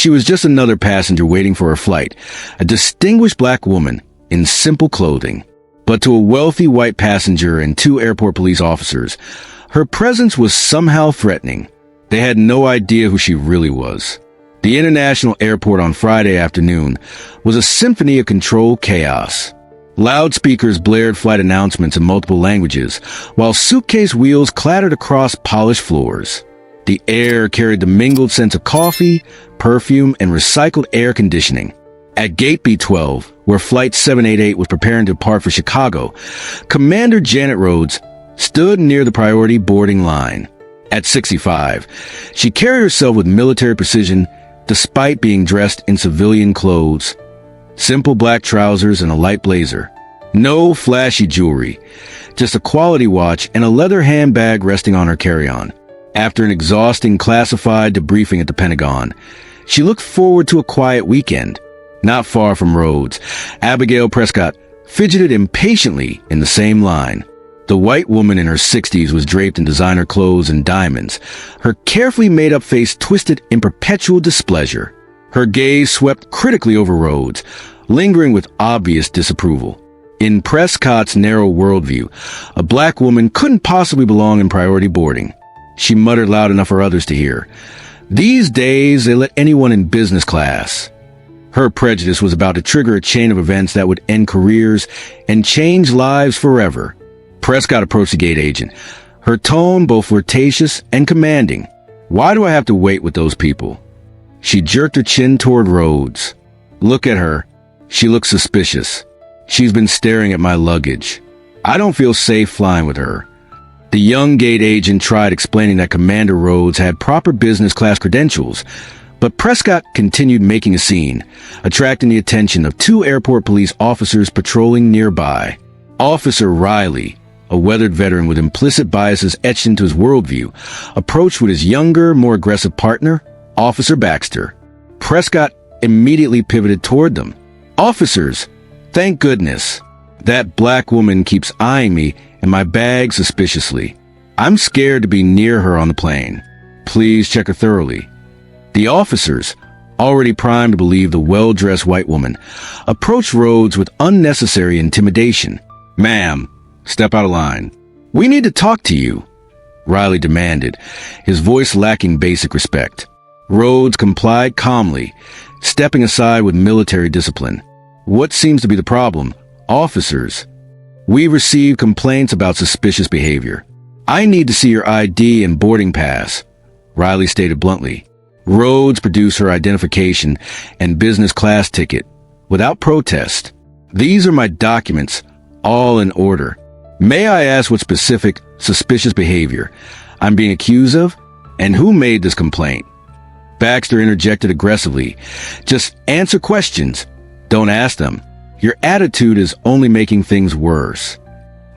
She was just another passenger waiting for her flight, a distinguished black woman in simple clothing. But to a wealthy white passenger and two airport police officers, her presence was somehow threatening. They had no idea who she really was. The international airport on Friday afternoon was a symphony of controlled chaos. Loudspeakers blared flight announcements in multiple languages, while suitcase wheels clattered across polished floors. The air carried the mingled scents of coffee, perfume, and recycled air conditioning. At Gate B12, where Flight 788 was preparing to depart for Chicago, Commander Janet Rhodes stood near the priority boarding line. At 65, she carried herself with military precision despite being dressed in civilian clothes. Simple black trousers and a light blazer. No flashy jewelry, just a quality watch and a leather handbag resting on her carry-on. After an exhausting classified debriefing at the Pentagon, she looked forward to a quiet weekend. Not far from Rhodes, Abigail Prescott fidgeted impatiently in the same line. The white woman in her 60s was draped in designer clothes and diamonds, her carefully made-up face twisted in perpetual displeasure. Her gaze swept critically over Rhodes, lingering with obvious disapproval. In Prescott's narrow worldview, a black woman couldn't possibly belong in priority boarding. She muttered loud enough for others to hear. These days, they let anyone in business class. Her prejudice was about to trigger a chain of events that would end careers and change lives forever. Prescott approached the gate agent, her tone both flirtatious and commanding. Why do I have to wait with those people? She jerked her chin toward Rhodes. Look at her. She looks suspicious. She's been staring at my luggage. I don't feel safe flying with her. The young gate agent tried explaining that Commander Rhodes had proper business class credentials, but Prescott continued making a scene, attracting the attention of two airport police officers patrolling nearby. Officer Riley, a weathered veteran with implicit biases etched into his worldview, approached with his younger, more aggressive partner, Officer Baxter. Prescott immediately pivoted toward them. Officers, thank goodness. That black woman keeps eyeing me and my bag suspiciously. I'm scared to be near her on the plane. Please check her thoroughly. The officers, already primed to believe the well-dressed white woman, approached Rhodes with unnecessary intimidation. Ma'am, step out of line. We need to talk to you, Riley demanded, his voice lacking basic respect. Rhodes complied calmly, stepping aside with military discipline. What seems to be the problem? Officers, we received complaints about suspicious behavior. I need to see your ID and boarding pass, Riley stated bluntly. Rhodes produced her identification and business class ticket without protest. These are my documents, all in order. May I ask what specific suspicious behavior I'm being accused of, and who made this complaint? Baxter interjected aggressively. Just answer questions. Don't ask them. Your attitude is only making things worse.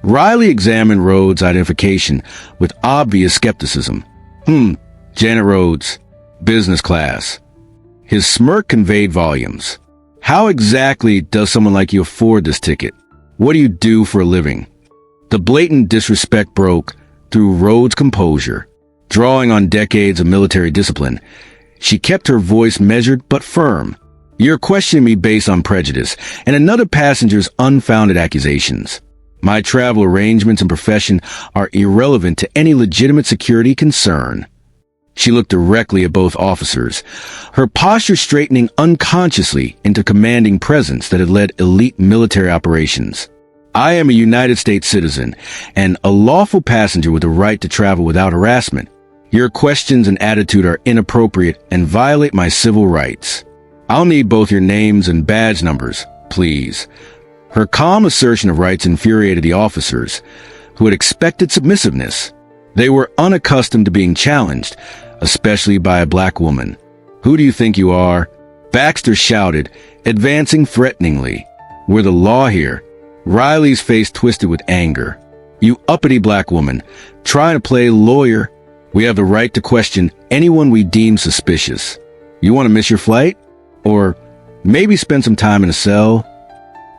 Riley examined Rhodes' identification with obvious skepticism. Janet Rhodes, business class. His smirk conveyed volumes. How exactly does someone like you afford this ticket? What do you do for a living? The blatant disrespect broke through Rhodes' composure. Drawing on decades of military discipline, she kept her voice measured but firm. You're questioning me based on prejudice and another passenger's unfounded accusations. My travel arrangements and profession are irrelevant to any legitimate security concern. She looked directly at both officers, her posture straightening unconsciously into commanding presence that had led elite military operations. I am a United States citizen and a lawful passenger with the right to travel without harassment. Your questions and attitude are inappropriate and violate my civil rights. I'll need both your names and badge numbers, please. Her calm assertion of rights infuriated the officers, who had expected submissiveness. They were unaccustomed to being challenged, especially by a black woman. Who do you think you are? Baxter shouted, advancing threateningly. We're the law here. Riley's face twisted with anger. You uppity black woman, trying to play lawyer. We have the right to question anyone we deem suspicious. You want to miss your flight? Or maybe spend some time in a cell?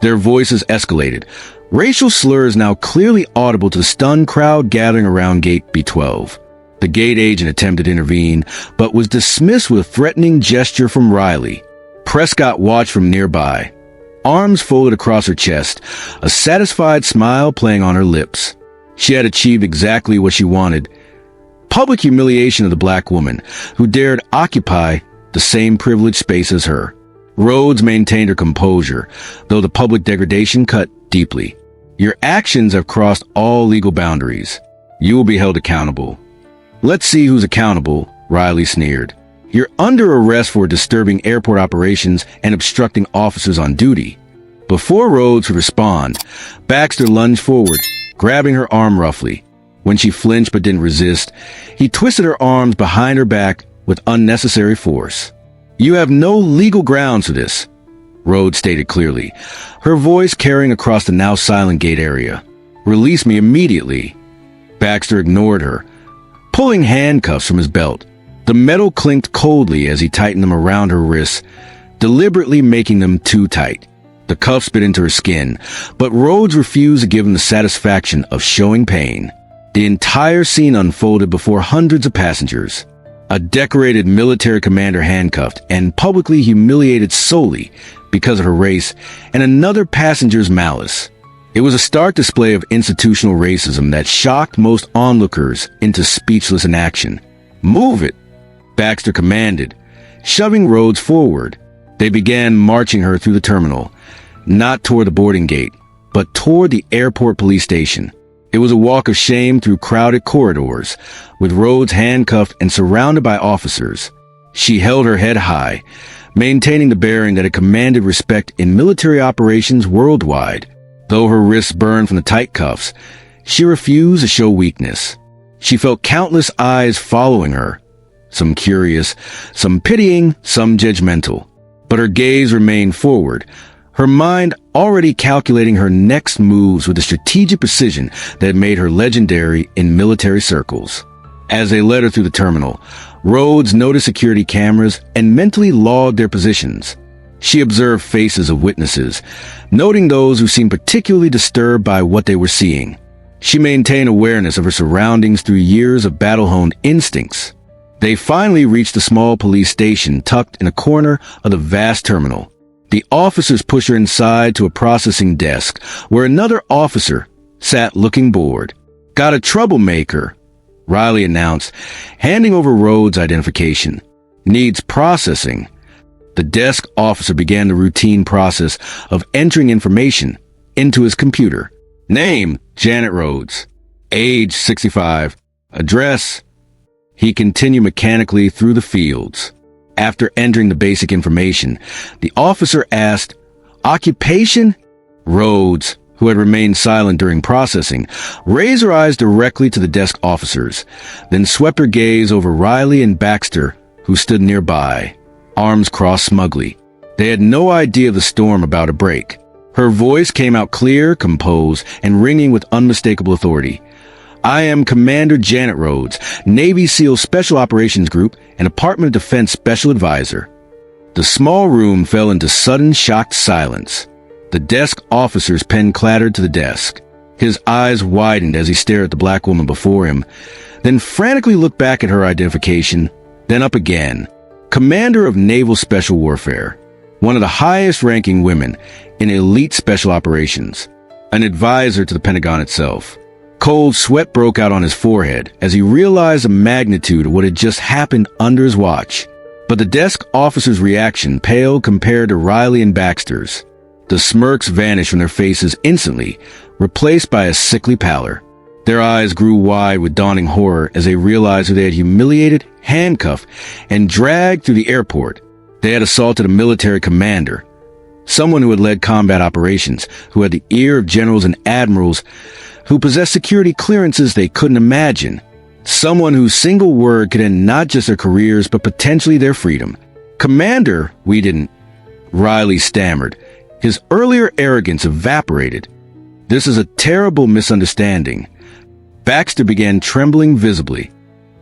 Their voices escalated, racial slurs now clearly audible to the stunned crowd gathering around Gate B12. The gate agent attempted to intervene, but was dismissed with a threatening gesture from Riley. Prescott watched from nearby, arms folded across her chest, a satisfied smile playing on her lips. She had achieved exactly what she wanted: public humiliation of the black woman who dared occupy the same privileged space as her. Rhodes maintained her composure, though the public degradation cut deeply. Your actions have crossed all legal boundaries. You will be held accountable. Let's see who's accountable, Riley sneered. You're under arrest for disturbing airport operations and obstructing officers on duty. Before Rhodes could respond, Baxter lunged forward, grabbing her arm roughly. When she flinched but didn't resist, he twisted her arms behind her back with unnecessary force. You have no legal grounds for this, Rhodes stated clearly, her voice carrying across the now silent gate area. Release me immediately. Baxter ignored her, pulling handcuffs from his belt. The metal clinked coldly as he tightened them around her wrists, deliberately making them too tight. The cuffs bit into her skin, but Rhodes refused to give him the satisfaction of showing pain. The entire scene unfolded before hundreds of passengers. A decorated military commander handcuffed and publicly humiliated solely because of her race, and another passenger's malice. It was a stark display of institutional racism that shocked most onlookers into speechless inaction. Move it, Baxter commanded, shoving Rhodes forward. They began marching her through the terminal, not toward the boarding gate, but toward the airport police station. It was a walk of shame through crowded corridors, with Rhodes handcuffed and surrounded by officers. She held her head high, maintaining the bearing that had commanded respect in military operations worldwide. Though her wrists burned from the tight cuffs, she refused to show weakness. She felt countless eyes following her, some curious, some pitying, some judgmental. But her gaze remained forward, her mind already calculating her next moves with the strategic precision that made her legendary in military circles. As they led her through the terminal, Rhodes noticed security cameras and mentally logged their positions. She observed faces of witnesses, noting those who seemed particularly disturbed by what they were seeing. She maintained awareness of her surroundings through years of battle-honed instincts. They finally reached a small police station tucked in a corner of the vast terminal. The officers pushed her inside to a processing desk where another officer sat looking bored. Got a troublemaker, Riley announced, handing over Rhodes' identification. Needs processing. The desk officer began the routine process of entering information into his computer. Name, Janet Rhodes. Age, 65. Address. He continued mechanically through the fields. After entering the basic information, the officer asked, Occupation? Rhodes, who had remained silent during processing, raised her eyes directly to the desk officers, then swept her gaze over Riley and Baxter, who stood nearby, arms crossed smugly. They had no idea of the storm about to break. Her voice came out clear, composed, and ringing with unmistakable authority. I am Commander Janet Rhodes, Navy SEAL Special Operations Group and Department of Defense Special Advisor. The small room fell into sudden, shocked silence. The desk officer's pen clattered to the desk. His eyes widened as he stared at the black woman before him, then frantically looked back at her identification, then up again. Commander of Naval Special Warfare, one of the highest-ranking women in elite special operations, an advisor to the Pentagon itself. Cold sweat broke out on his forehead as he realized the magnitude of what had just happened under his watch. But the desk officer's reaction paled compared to Riley and Baxter's. The smirks vanished from their faces instantly, replaced by a sickly pallor. Their eyes grew wide with dawning horror as they realized who they had humiliated, handcuffed, and dragged through the airport. They had assaulted a military commander, someone who had led combat operations, who had the ear of generals and admirals, who possessed security clearances they couldn't imagine. Someone whose single word could end not just their careers, but potentially their freedom. Commander, we didn't, Riley stammered. His earlier arrogance evaporated. This is a terrible misunderstanding. Baxter began trembling visibly.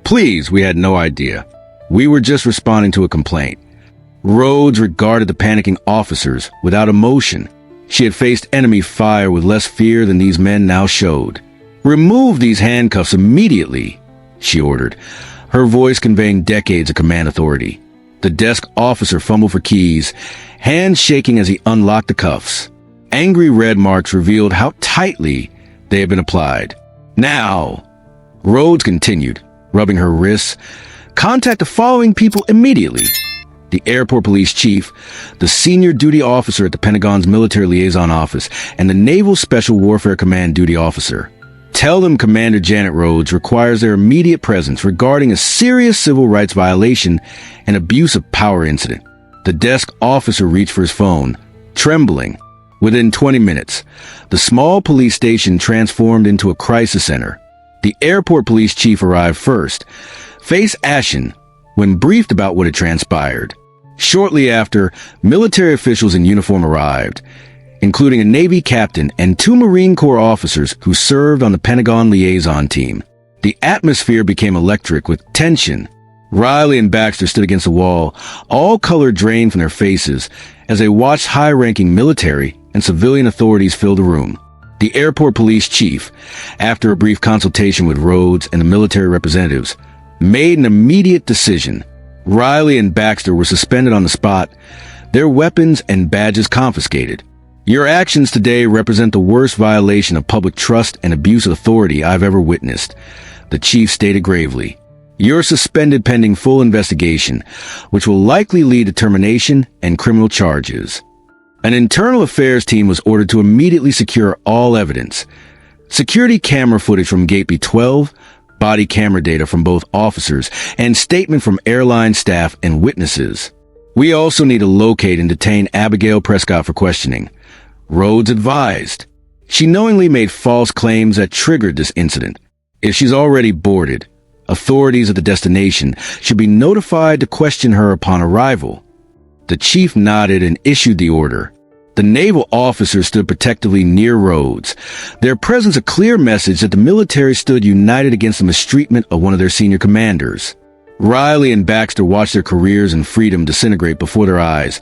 Please, we had no idea. We were just responding to a complaint. Rhodes regarded the panicking officers without emotion. She had faced enemy fire with less fear than these men now showed. Remove these handcuffs immediately, she ordered, her voice conveying decades of command authority. The desk officer fumbled for keys, hands shaking as he unlocked the cuffs. Angry red marks revealed how tightly they had been applied. "Now," Rhodes continued, rubbing her wrists, "contact the following people immediately: the airport police chief, the senior duty officer at the Pentagon's military liaison office, and the Naval Special Warfare Command duty officer. Tell them Commander Janet Rhodes requires their immediate presence regarding a serious civil rights violation and abuse of power incident." The desk officer reached for his phone, trembling. Within 20 minutes, the small police station transformed into a crisis center. The airport police chief arrived first, face ashen, when briefed about what had transpired. Shortly after, military officials in uniform arrived, including a Navy captain and 2 Marine Corps officers who served on the Pentagon liaison team. The atmosphere became electric with tension. Riley and Baxter stood against the wall, all color drained from their faces, as they watched high-ranking military and civilian authorities fill the room. The airport police chief, after a brief consultation with Rhodes and the military representatives, made an immediate decision. Riley and Baxter were suspended on the spot, their weapons and badges confiscated. "Your actions today represent the worst violation of public trust and abuse of authority I've ever witnessed," the chief stated gravely. "You're suspended pending full investigation, which will likely lead to termination and criminal charges." An internal affairs team was ordered to immediately secure all evidence: security camera footage from Gate B12, body camera data from both officers, and statement from airline staff and witnesses. "We also need to locate and detain Abigail Prescott for questioning," Rhodes advised. "She knowingly made false claims that triggered this incident. If she's already boarded, authorities at the destination should be notified to question her upon arrival." The chief nodded and issued the order. The naval officers stood protectively near Rhodes, their presence a clear message that the military stood united against the mistreatment of one of their senior commanders. Riley and Baxter watched their careers and freedom disintegrate before their eyes,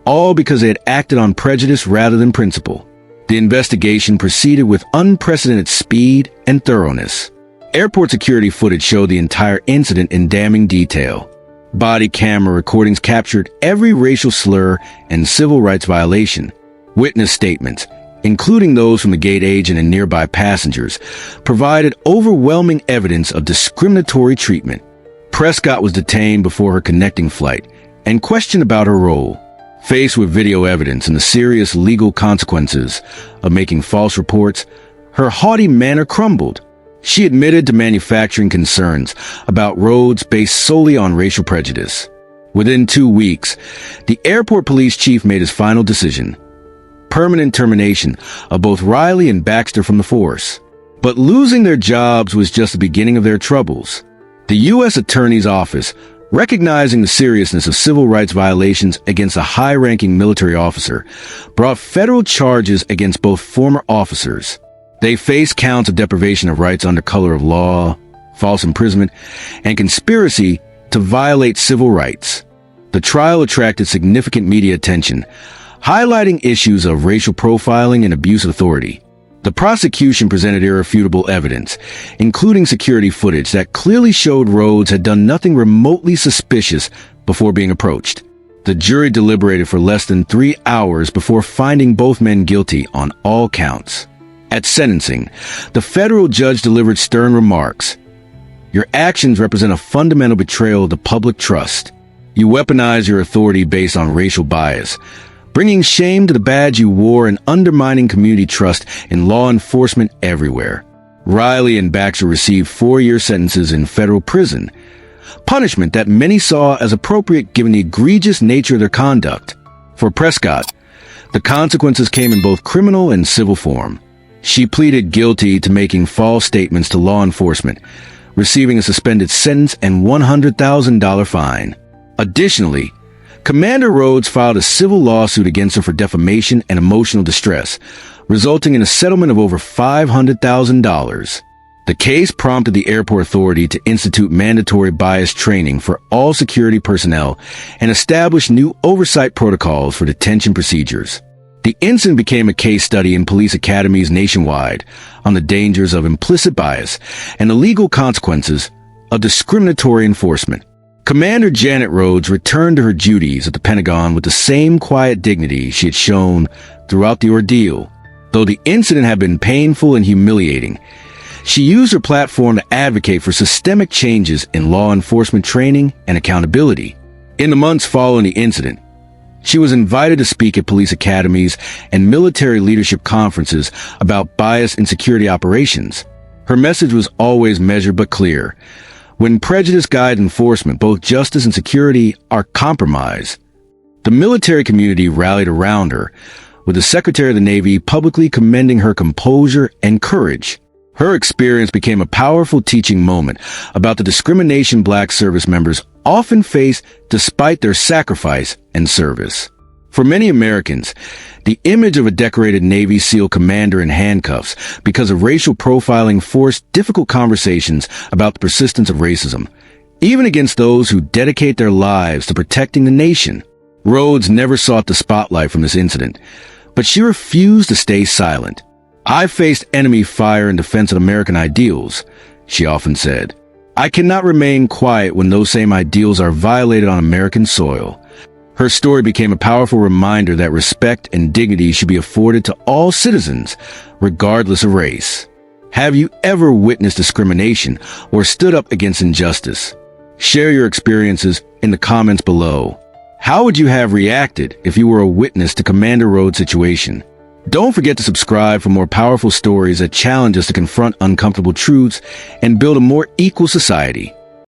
all because they had acted on prejudice rather than principle. The investigation proceeded with unprecedented speed and thoroughness. Airport security footage showed the entire incident in damning detail. Body camera recordings captured every racial slur and civil rights violation. Witness statements, including those from the gate agent and nearby passengers, provided overwhelming evidence of discriminatory treatment. Prescott was detained before her connecting flight and questioned about her role. Faced with video evidence and the serious legal consequences of making false reports, her haughty manner crumbled. She admitted to manufacturing concerns about Rhodes based solely on racial prejudice. Within 2 weeks, the airport police chief made his final decision: permanent termination of both Riley and Baxter from the force. But losing their jobs was just the beginning of their troubles. The U.S. Attorney's Office, recognizing the seriousness of civil rights violations against a high-ranking military officer, brought federal charges against both former officers. They faced counts of deprivation of rights under color of law, false imprisonment, and conspiracy to violate civil rights. The trial attracted significant media attention, highlighting issues of racial profiling and abuse of authority. The prosecution presented irrefutable evidence, including security footage that clearly showed Rhodes had done nothing remotely suspicious before being approached. The jury deliberated for less than 3 hours before finding both men guilty on all counts. At sentencing, the federal judge delivered stern remarks. "Your actions represent a fundamental betrayal of the public trust. You weaponize your authority based on racial bias, bringing shame to the badge you wore and undermining community trust in law enforcement everywhere." Riley and Baxter received 4-year sentences in federal prison, punishment that many saw as appropriate given the egregious nature of their conduct. For Prescott, the consequences came in both criminal and civil form. She pleaded guilty to making false statements to law enforcement, receiving a suspended sentence and $100,000 fine. Additionally, Commander Rhodes filed a civil lawsuit against her for defamation and emotional distress, resulting in a settlement of over $500,000. The case prompted the airport authority to institute mandatory bias training for all security personnel and establish new oversight protocols for detention procedures. The incident became a case study in police academies nationwide on the dangers of implicit bias and the legal consequences of discriminatory enforcement. Commander Janet Rhodes returned to her duties at the Pentagon with the same quiet dignity she had shown throughout the ordeal. Though the incident had been painful and humiliating, she used her platform to advocate for systemic changes in law enforcement training and accountability. In the months following the incident, she was invited to speak at police academies and military leadership conferences about bias in security operations. Her message was always measured but clear. When prejudice guides enforcement, both justice and security are compromised. The military community rallied around her, with the Secretary of the Navy publicly commending her composure and courage. Her experience became a powerful teaching moment about the discrimination Black service members often face despite their sacrifice and service. For many Americans, the image of a decorated Navy SEAL commander in handcuffs because of racial profiling forced difficult conversations about the persistence of racism, even against those who dedicate their lives to protecting the nation. Rhodes never sought the spotlight from this incident, but she refused to stay silent. "I faced enemy fire in defense of American ideals," she often said. "I cannot remain quiet when those same ideals are violated on American soil." Her story became a powerful reminder that respect and dignity should be afforded to all citizens, regardless of race. Have you ever witnessed discrimination or stood up against injustice? Share your experiences in the comments below. How would you have reacted if you were a witness to Commander Rhodes' situation? Don't forget to subscribe for more powerful stories that challenge us to confront uncomfortable truths and build a more equal society.